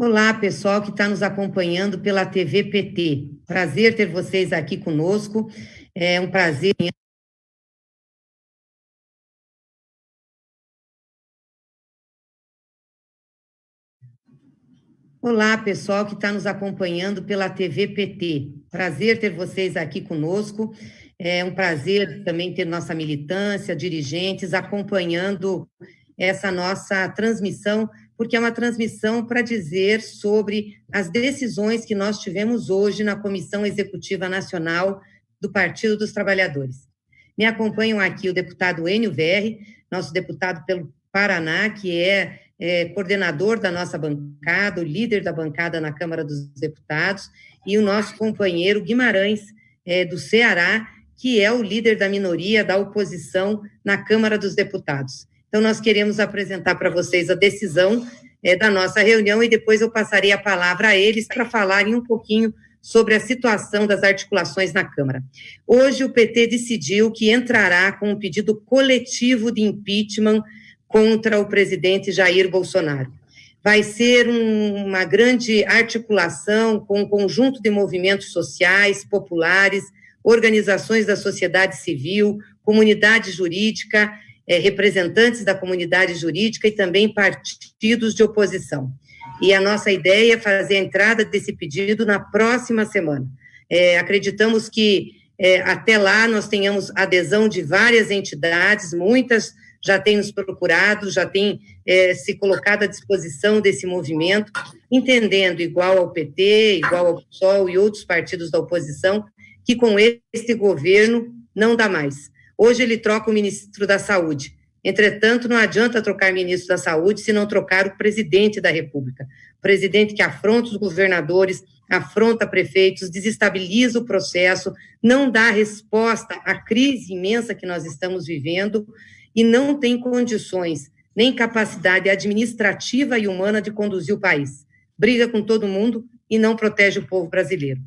Olá, pessoal que está nos acompanhando pela TV PT. Prazer ter vocês aqui conosco. É um prazer. Olá, pessoal que está nos acompanhando pela TV PT. Prazer ter vocês aqui conosco. É um prazer também ter nossa militância, dirigentes acompanhando essa nossa transmissão, porque é uma transmissão para dizer sobre as decisões que nós tivemos hoje na Comissão Executiva Nacional do Partido dos Trabalhadores. Me acompanham aqui o deputado Enio Verri, nosso deputado pelo Paraná, que é coordenador da nossa bancada, o líder da bancada na Câmara dos Deputados, e o nosso companheiro Guimarães, do Ceará, que é o líder da minoria da oposição na Câmara dos Deputados. Então, nós queremos apresentar para vocês a decisão da nossa reunião e depois eu passarei a palavra a eles para falarem um pouquinho sobre a situação das articulações na Câmara. Hoje, o PT decidiu que entrará com um pedido coletivo de impeachment contra o presidente Jair Bolsonaro. Vai ser uma grande articulação com um conjunto de movimentos sociais, populares, organizações da sociedade civil, comunidade jurídica, representantes da comunidade jurídica e também partidos de oposição. E a nossa ideia é fazer a entrada desse pedido na próxima semana. Acreditamos que até lá nós tenhamos adesão de várias entidades, muitas já têm nos procurado, já têm se colocado à disposição desse movimento, entendendo, igual ao PT, igual ao PSOL e outros partidos da oposição, que com este governo não dá mais. Hoje ele troca o ministro da Saúde. Entretanto, não adianta trocar ministro da Saúde se não trocar o presidente da República. O presidente que afronta os governadores, afronta prefeitos, desestabiliza o processo, não dá resposta à crise imensa que nós estamos vivendo e não tem condições, nem capacidade administrativa e humana de conduzir o país. Briga com todo mundo e não protege o povo brasileiro.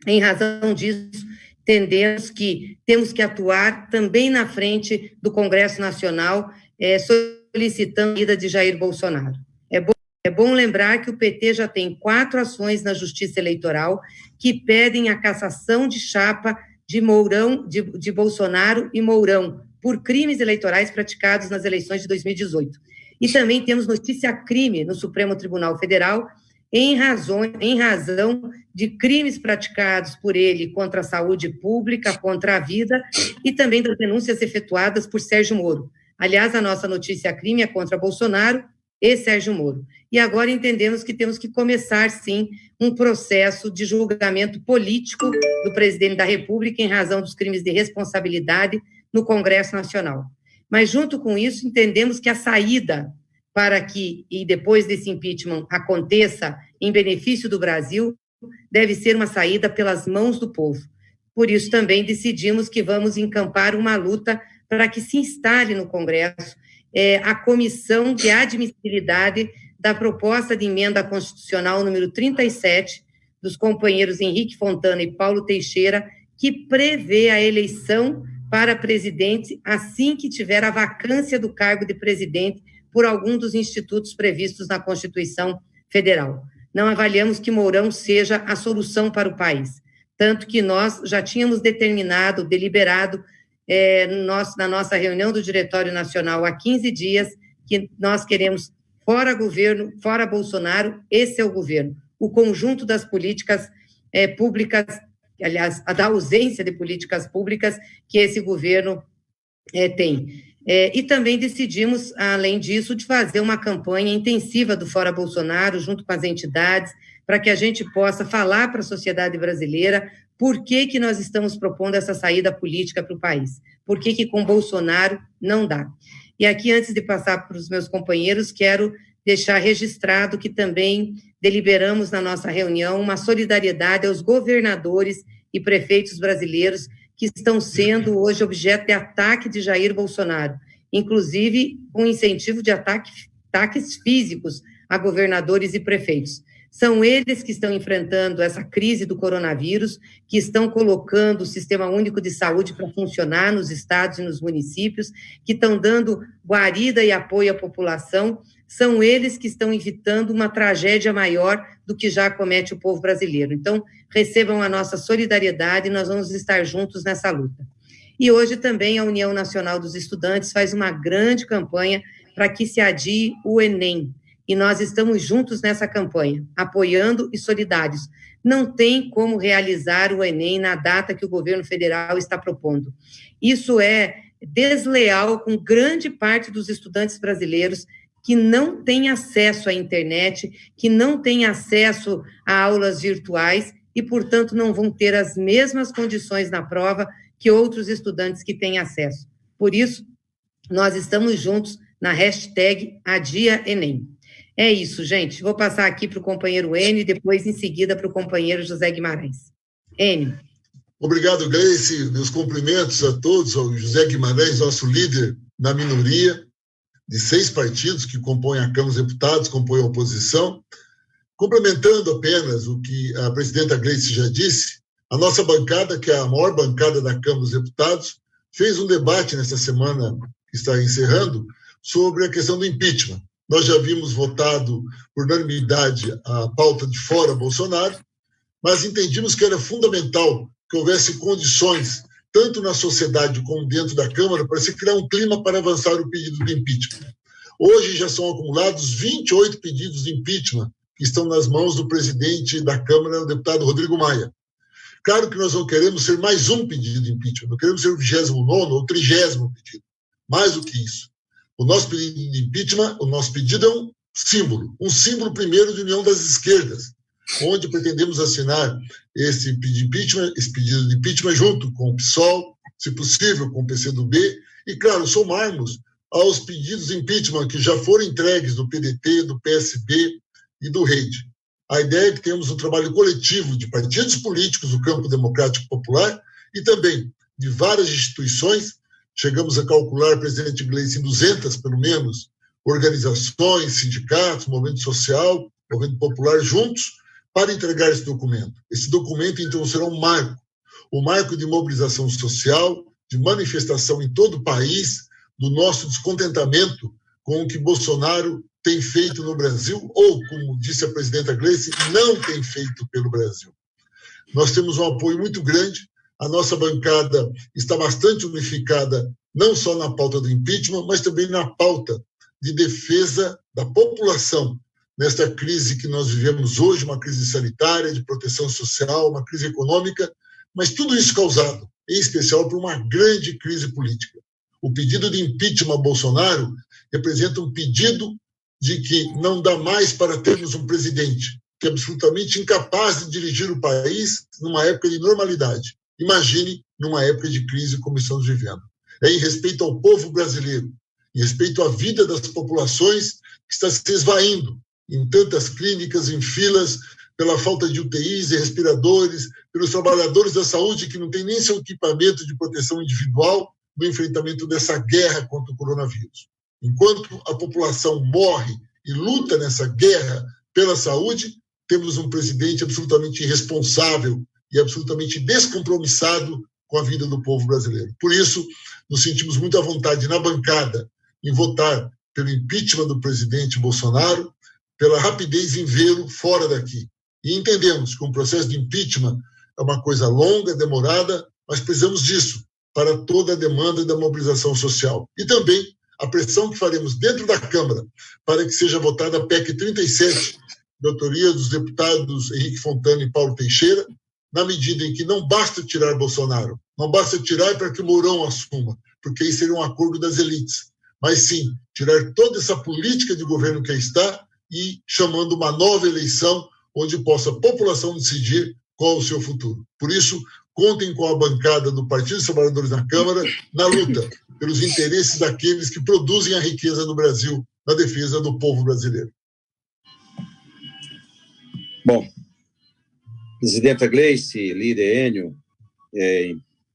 Em razão disso, entendemos que temos que atuar também na frente do Congresso Nacional, solicitando a ida de Jair Bolsonaro. É bom lembrar que o PT já tem 4 ações na Justiça Eleitoral que pedem a cassação de chapa de Mourão, de Bolsonaro e Mourão, por crimes eleitorais praticados nas eleições de 2018. E também temos notícia-crime no Supremo Tribunal Federal, em razão de crimes praticados por ele contra a saúde pública, contra a vida, e também das denúncias efetuadas por Sérgio Moro. Aliás, a nossa notícia-crime é contra Bolsonaro e Sérgio Moro. E agora entendemos que temos que começar, sim, um processo de julgamento político do presidente da República em razão dos crimes de responsabilidade no Congresso Nacional. Mas, junto com isso, entendemos que a saída para que, e depois desse impeachment, aconteça em benefício do Brasil, deve ser uma saída pelas mãos do povo. Por isso, também decidimos que vamos encampar uma luta para que se instale no Congresso a Comissão de Admissibilidade da proposta de emenda constitucional número 37, dos companheiros Henrique Fontana e Paulo Teixeira, que prevê a eleição para presidente assim que tiver a vacância do cargo de presidente por algum dos institutos previstos na Constituição Federal. Não avaliamos que Mourão seja a solução para o país, tanto que nós já tínhamos determinado, deliberado, na nossa reunião do Diretório Nacional há 15 dias, que nós queremos fora governo, fora Bolsonaro, esse é o governo. O conjunto das políticas públicas, aliás, da ausência de políticas públicas que esse governo tem. E também decidimos, além disso, de fazer uma campanha intensiva do Fora Bolsonaro, junto com as entidades, para que a gente possa falar para a sociedade brasileira por que nós estamos propondo essa saída política para o país, por que com Bolsonaro não dá. E aqui, antes de passar para os meus companheiros, quero deixar registrado que também deliberamos na nossa reunião uma solidariedade aos governadores e prefeitos brasileiros que estão sendo hoje objeto de ataque de Jair Bolsonaro, inclusive com incentivo de ataques físicos a governadores e prefeitos. São eles que estão enfrentando essa crise do coronavírus, que estão colocando o Sistema Único de Saúde para funcionar nos estados e nos municípios, que estão dando guarida e apoio à população. são eles que estão evitando uma tragédia maior do que já acomete o povo brasileiro. Então, recebam a nossa solidariedade e nós vamos estar juntos nessa luta. E hoje também a União Nacional dos Estudantes faz uma grande campanha para que se adie o Enem. E nós estamos juntos nessa campanha, apoiando e solidários. Não tem como realizar o Enem na data que o governo federal está propondo. Isso é desleal com grande parte dos estudantes brasileiros que não têm acesso à internet, que não têm acesso a aulas virtuais e, portanto, não vão ter as mesmas condições na prova que outros estudantes que têm acesso. Por isso, nós estamos juntos na hashtag Adia Enem. É isso, gente. Vou passar aqui para o companheiro Enio e depois, em seguida, para o companheiro José Guimarães. Enio. Obrigado, Gleice. Meus cumprimentos a todos, ao José Guimarães, nosso líder na minoria de 6 partidos que compõem a Câmara dos Deputados, compõem a oposição. Complementando apenas o que a presidenta Gleice já disse, a nossa bancada, que é a maior bancada da Câmara dos Deputados, fez um debate nessa semana que está encerrando sobre a questão do impeachment. Nós já havíamos votado por unanimidade a pauta de fora Bolsonaro, mas entendimos que era fundamental que houvesse condições, tanto na sociedade como dentro da Câmara, para se criar um clima para avançar o pedido de impeachment. Hoje já são acumulados 28 pedidos de impeachment que estão nas mãos do presidente da Câmara, o deputado Rodrigo Maia. Claro que nós não queremos ser mais um pedido de impeachment, não queremos ser o 29º ou 30º pedido. Mais do que isso. O nosso pedido de impeachment, o nosso pedido é um símbolo primeiro de união das esquerdas, onde pretendemos assinar esse pedido de impeachment junto com o PSOL, se possível com o PCdoB, e, claro, somarmos aos pedidos de impeachment que já foram entregues do PDT, do PSB e do Rede. A ideia é que tenhamos um trabalho coletivo de partidos políticos do campo democrático popular e também de várias instituições. Chegamos a calcular, presidente Gleice, em 200, pelo menos, organizações, sindicatos, movimento social, movimento popular, juntos, para entregar esse documento. Esse documento, então, será um marco de mobilização social, de manifestação em todo o país, do nosso descontentamento com o que Bolsonaro tem feito no Brasil, ou, como disse a presidenta Gleice, não tem feito pelo Brasil. Nós temos um apoio muito grande. A nossa bancada está bastante unificada, não só na pauta do impeachment, mas também na pauta de defesa da população, nesta crise que nós vivemos hoje, uma crise sanitária, de proteção social, uma crise econômica, mas tudo isso causado, em especial, por uma grande crise política. O pedido de impeachment a Bolsonaro representa um pedido de que não dá mais para termos um presidente que é absolutamente incapaz de dirigir o país numa época de normalidade. Imagine numa época de crise como estamos vivendo. É em respeito ao povo brasileiro, em respeito à vida das populações que está se esvaindo em tantas clínicas, em filas, pela falta de UTIs e respiradores, pelos trabalhadores da saúde que não têm nem seu equipamento de proteção individual no enfrentamento dessa guerra contra o coronavírus. Enquanto a população morre e luta nessa guerra pela saúde, temos um presidente absolutamente irresponsável e absolutamente descompromissado com a vida do povo brasileiro. Por isso, nos sentimos muito à vontade na bancada em votar pelo impeachment do presidente Bolsonaro, pela rapidez em vê-lo fora daqui. E entendemos que um processo de impeachment é uma coisa longa, demorada, mas precisamos disso para toda a demanda da mobilização social. E também a pressão que faremos dentro da Câmara para que seja votada a PEC 37, de autoria dos deputados Henrique Fontana e Paulo Teixeira, na medida em que não basta tirar Bolsonaro, não basta tirar para que o Mourão assuma, porque isso seria um acordo das elites, mas sim tirar toda essa política de governo que aí está e chamando uma nova eleição onde possa a população decidir qual é o seu futuro. Por isso, contem com a bancada do Partido dos Trabalhadores na Câmara na luta pelos interesses daqueles que produzem a riqueza no Brasil, na defesa do povo brasileiro. Bom, presidenta Gleice, líder Enio, é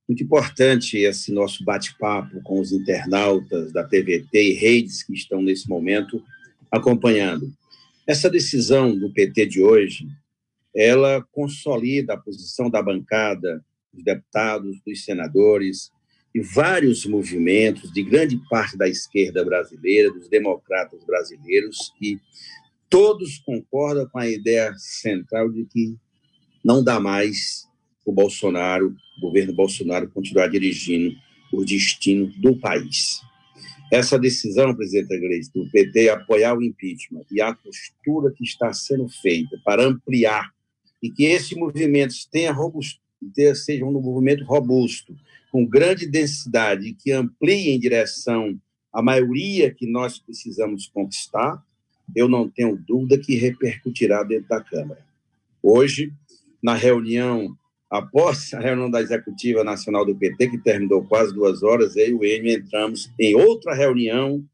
muito importante esse nosso bate-papo com os internautas da TVT e redes que estão nesse momento acompanhando. Essa decisão do PT de hoje, ela consolida a posição da bancada, dos deputados, dos senadores, e vários movimentos de grande parte da esquerda brasileira, dos democratas brasileiros, que todos concordam com a ideia central de que não dá mais o governo Bolsonaro, continuar dirigindo o destino do país. Essa decisão, presidenta Gleice, do PT apoiar o impeachment e a postura que está sendo feita para ampliar e que esses movimentos sejam um movimento robusto, com grande densidade, que amplie em direção à maioria que nós precisamos conquistar, eu não tenho dúvida que repercutirá dentro da Câmara. Hoje, na reunião, após a reunião da Executiva Nacional do PT, que terminou quase 2 horas, eu e o Enio entramos em outra reunião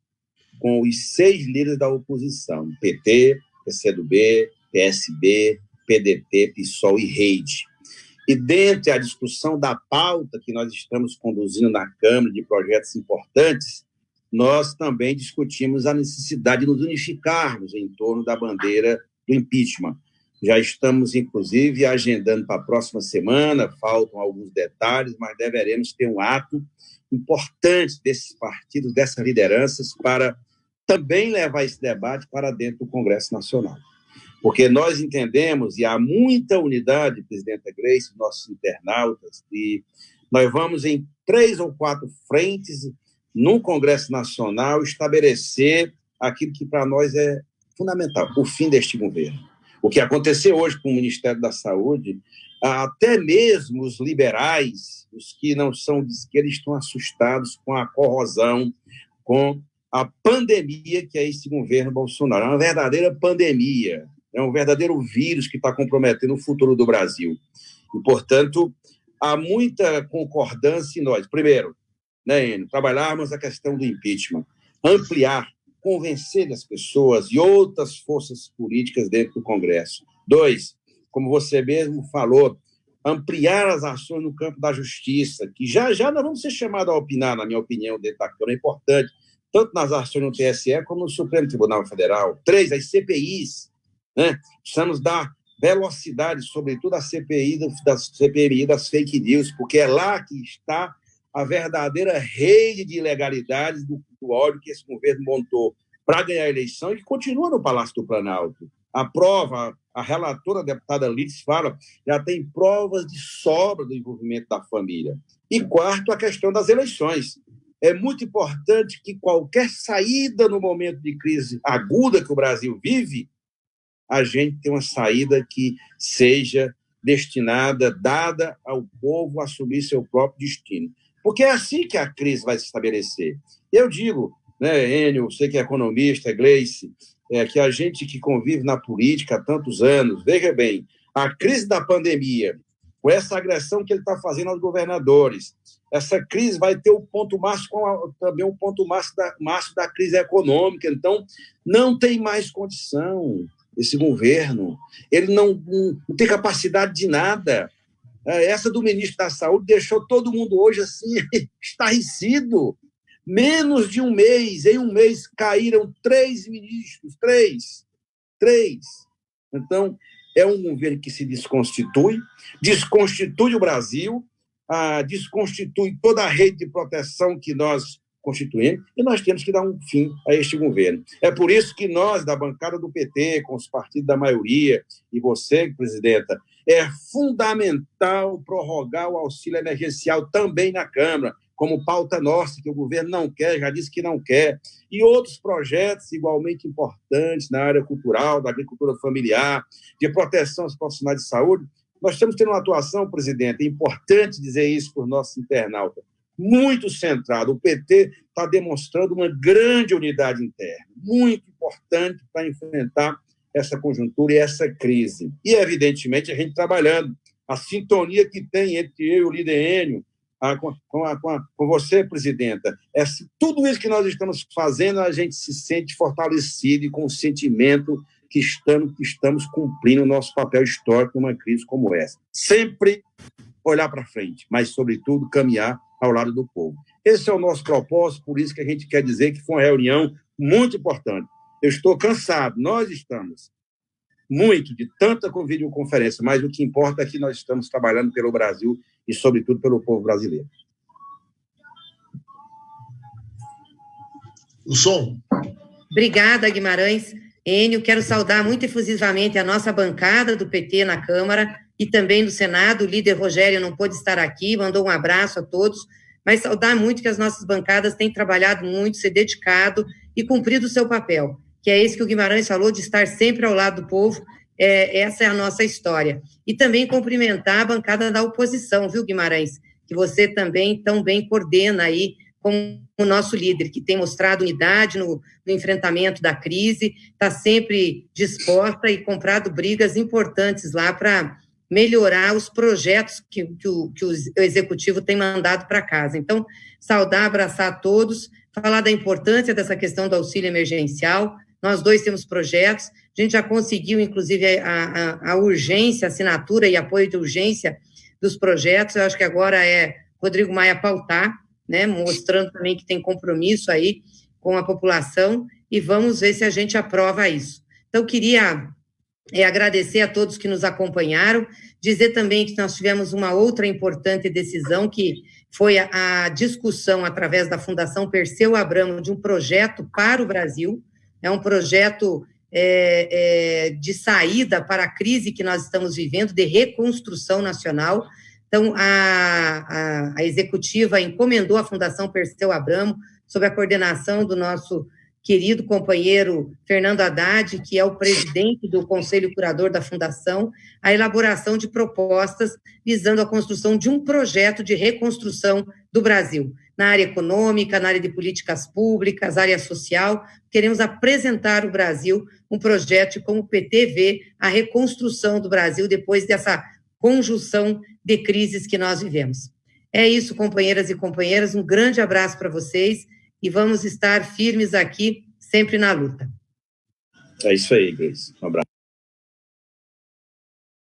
com os 6 líderes da oposição, PT, PCdoB, PSB, PDT, PSOL e Rede. E dentro da discussão da pauta que nós estamos conduzindo na Câmara, de projetos importantes, nós também discutimos a necessidade de nos unificarmos em torno da bandeira do impeachment. Já estamos, inclusive, agendando para a próxima semana, faltam alguns detalhes, mas deveremos ter um ato importante desses partidos, dessas lideranças, para também levar esse debate para dentro do Congresso Nacional. Porque nós entendemos, e há muita unidade, presidenta Gleice, nossos internautas, e nós vamos em 3 ou 4 frentes no Congresso Nacional estabelecer aquilo que para nós é fundamental, o fim deste governo. O que aconteceu hoje com o Ministério da Saúde, até mesmo os liberais, os que não são de esquerda, estão assustados com a corrosão, com a pandemia que é esse governo Bolsonaro. É uma verdadeira pandemia, é um verdadeiro vírus que está comprometendo o futuro do Brasil. E, portanto, há muita concordância em nós. Primeiro, né, Enio, trabalharmos a questão do impeachment, ampliar, convencer as pessoas e outras forças políticas dentro do Congresso. 2, como você mesmo falou, ampliar as ações no campo da justiça, que já nós vamos ser chamados a opinar, na minha opinião, dentro da Câmara, é importante, tanto nas ações no TSE como no Supremo Tribunal Federal. 3, as CPIs, né? Precisamos dar velocidade, sobretudo, à CPI, CPMI das fake news, porque é lá que está a verdadeira rede de ilegalidades do ódio que esse governo montou para ganhar a eleição e que continua no Palácio do Planalto. A prova, a relatora, a deputada Lides, fala, já tem provas de sobra do envolvimento da família. E 4, a questão das eleições. É muito importante que qualquer saída no momento de crise aguda que o Brasil vive, a gente tenha uma saída que seja destinada, dada ao povo assumir seu próprio destino. Porque é assim que a crise vai se estabelecer. Eu digo, né, Enio, você que é economista, Gleice, que a gente que convive na política há tantos anos, veja bem, a crise da pandemia, com essa agressão que ele está fazendo aos governadores, essa crise vai ter o ponto máximo, também o ponto máximo da crise econômica. Então, não tem mais condição esse governo. Ele não tem capacidade de nada. Essa do ministro da Saúde deixou todo mundo hoje assim, estarrecido. Menos de um mês, em um mês, caíram 3 ministros, 3. Então, é um governo que se desconstitui o Brasil, desconstitui toda a rede de proteção que nós constituímos, e nós temos que dar um fim a este governo. É por isso que nós, da bancada do PT, com os partidos da maioria, e você, presidenta, é fundamental prorrogar o auxílio emergencial também na Câmara, como pauta nossa, que o governo não quer, já disse que não quer, e outros projetos igualmente importantes na área cultural, da agricultura familiar, de proteção aos profissionais de saúde. Nós temos que ter uma atuação, presidente, é importante dizer isso para os nossos internautas, muito centrado. O PT está demonstrando uma grande unidade interna, muito importante para enfrentar essa conjuntura e essa crise. E, evidentemente, a gente trabalhando, a sintonia que tem entre eu e o líder Enio, com você, presidenta, tudo isso que nós estamos fazendo, a gente se sente fortalecido e com o sentimento que estamos cumprindo o nosso papel histórico numa crise como essa. Sempre olhar para frente, mas, sobretudo, caminhar ao lado do povo. Esse é o nosso propósito, por isso que a gente quer dizer que foi uma reunião muito importante. Eu estou cansado, nós estamos muito de tanta videoconferência, mas o que importa é que nós estamos trabalhando pelo Brasil e, sobretudo, pelo povo brasileiro. o som. Obrigada, Guimarães. Enio, quero saudar muito efusivamente a nossa bancada do PT na Câmara e também do Senado. O líder Rogério não pôde estar aqui, mandou um abraço a todos, mas saudar muito que as nossas bancadas têm trabalhado muito, se dedicado e cumprido o seu papel, que é esse que o Guimarães falou, de estar sempre ao lado do povo. Essa é a nossa história. E também cumprimentar a bancada da oposição, viu, Guimarães? Que você também tão bem coordena aí como o nosso líder, que tem mostrado unidade no enfrentamento da crise, está sempre disposta e comprado brigas importantes lá para melhorar os projetos que o Executivo tem mandado para casa. Então, saudar, abraçar a todos, falar da importância dessa questão do auxílio emergencial. Nós dois temos projetos, a gente já conseguiu, inclusive, a urgência, assinatura e apoio de urgência dos projetos. Eu acho que agora é Rodrigo Maia pautar, né, mostrando também que tem compromisso aí com a população, e vamos ver se a gente aprova isso. Então, queria agradecer a todos que nos acompanharam, dizer também que nós tivemos uma outra importante decisão, que foi a discussão, através da Fundação Perseu Abramo, de um projeto para o Brasil, é um projeto de saída para a crise que nós estamos vivendo, de reconstrução nacional. Então, a executiva encomendou à Fundação Perseu Abramo, sob a coordenação do nosso querido companheiro Fernando Haddad, que é o presidente do Conselho Curador da Fundação, a elaboração de propostas visando a construção de um projeto de reconstrução do Brasil, na área econômica, na área de políticas públicas, área social. Queremos apresentar ao Brasil um projeto de como o PT vê a reconstrução do Brasil depois dessa conjunção de crises que nós vivemos. É isso, companheiras e companheiros, um grande abraço para vocês e vamos estar firmes aqui, sempre na luta. É isso aí, Gleice. Um abraço.